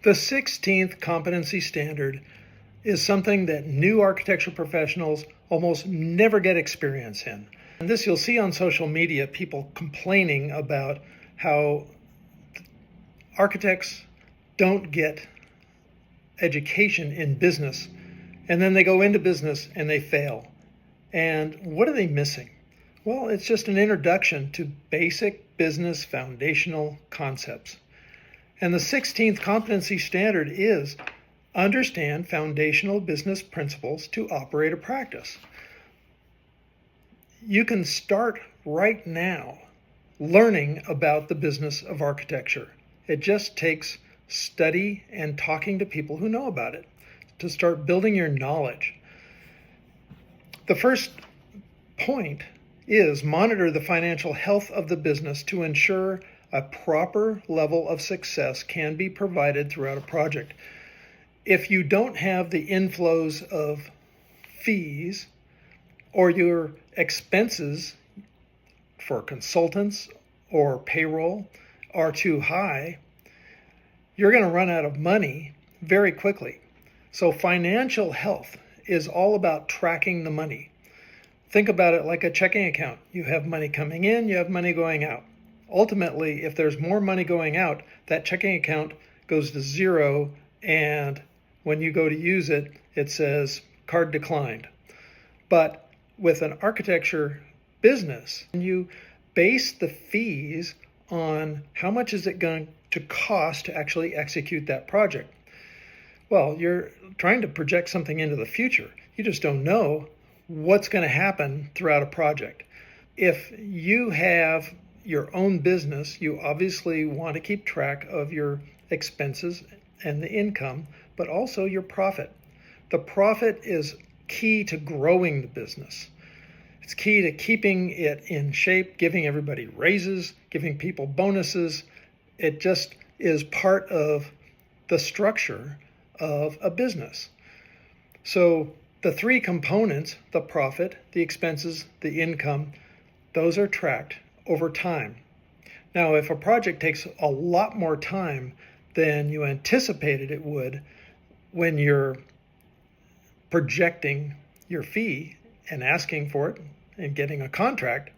The 16th Competency Standard is something that new architecture professionals almost never get experience in. And this you'll see on social media, people complaining about how architects don't get education in business, and then they go into business and they fail. And what are they missing? Well, it's just an introduction to basic business foundational concepts. And the 16th Competency Standard is understand foundational business principles to operate a practice. You can start right now learning about the business of architecture. It just takes study and talking to people who know about it to start building your knowledge. The first point is monitor the financial health of the business to ensure a proper level of success can be provided throughout a project. If you don't have the inflows of fees or your expenses for consultants or payroll are too high, you're going to run out of money very quickly. So financial health is all about tracking the money. Think about it like a checking account. You have money coming in, you have money going out. Ultimately, if there's more money going out, that checking account goes to zero, and when you go to use it, it says card declined. But with an architecture business, you base the fees on how much is it going to cost to actually execute that project. Well, you're trying to project something into the future. You just don't know what's going to happen throughout a project. If you have your own business, you obviously want to keep track of your expenses and the income, but also your profit. The profit is key to growing the business. It's key to keeping it in shape, giving everybody raises, giving people bonuses. It just is part of the structure of a business. So the three components, the profit, the expenses, the income, those are tracked over time. Now, if a project takes a lot more time than you anticipated it would when you're projecting your fee and asking for it and getting a contract,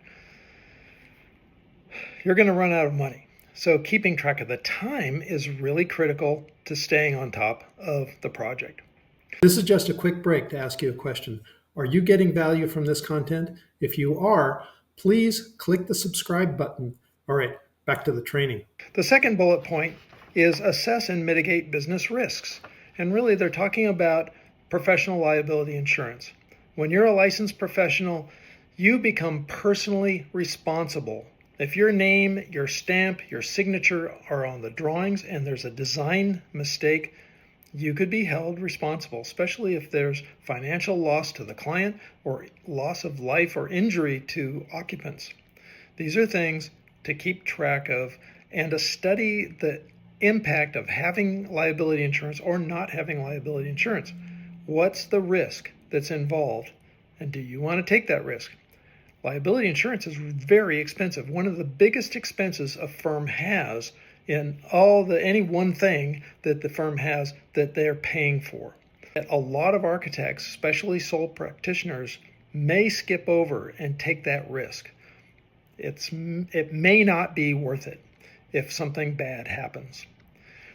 you're going to run out of money. So keeping track of the time is really critical to staying on top of the project. This is just a quick break to ask you a question. Are you getting value from this content? If you are, please click the subscribe button. All right, back to the training. The second bullet point is assess and mitigate business risks. And really, they're talking about professional liability insurance. When you're a licensed professional, you become personally responsible. If your name, your stamp, your signature are on the drawings and there's a design mistake, you could be held responsible, especially if there's financial loss to the client or loss of life or injury to occupants. These are things to keep track of and to study the impact of having liability insurance or not having liability insurance. What's the risk that's involved, and do you want to take that risk? Liability insurance is very expensive. One of the biggest expenses a firm has in any one thing that the firm has that they're paying for. A lot of architects, especially sole practitioners, may skip over and take that risk. It may not be worth it if something bad happens.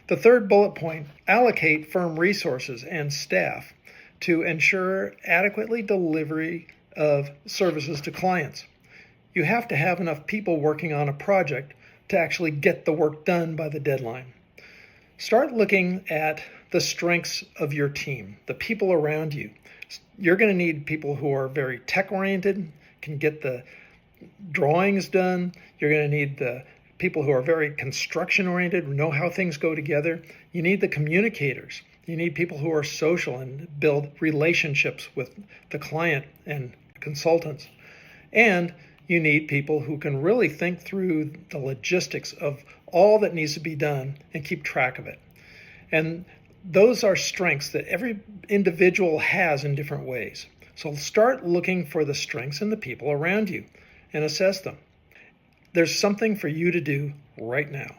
The third bullet point, allocate firm resources and staff to ensure adequately delivery of services to clients. You have to have enough people working on a project to actually get the work done by the deadline. Start looking at the strengths of your team, the people around you. You're going to need people who are very tech-oriented, can get the drawings done. You're going to need the people who are very construction-oriented, know how things go together. You need the communicators. You need people who are social and build relationships with the client and consultants. And you need people who can really think through the logistics of all that needs to be done and keep track of it. And those are strengths that every individual has in different ways. So start looking for the strengths in the people around you and assess them. There's something for you to do right now.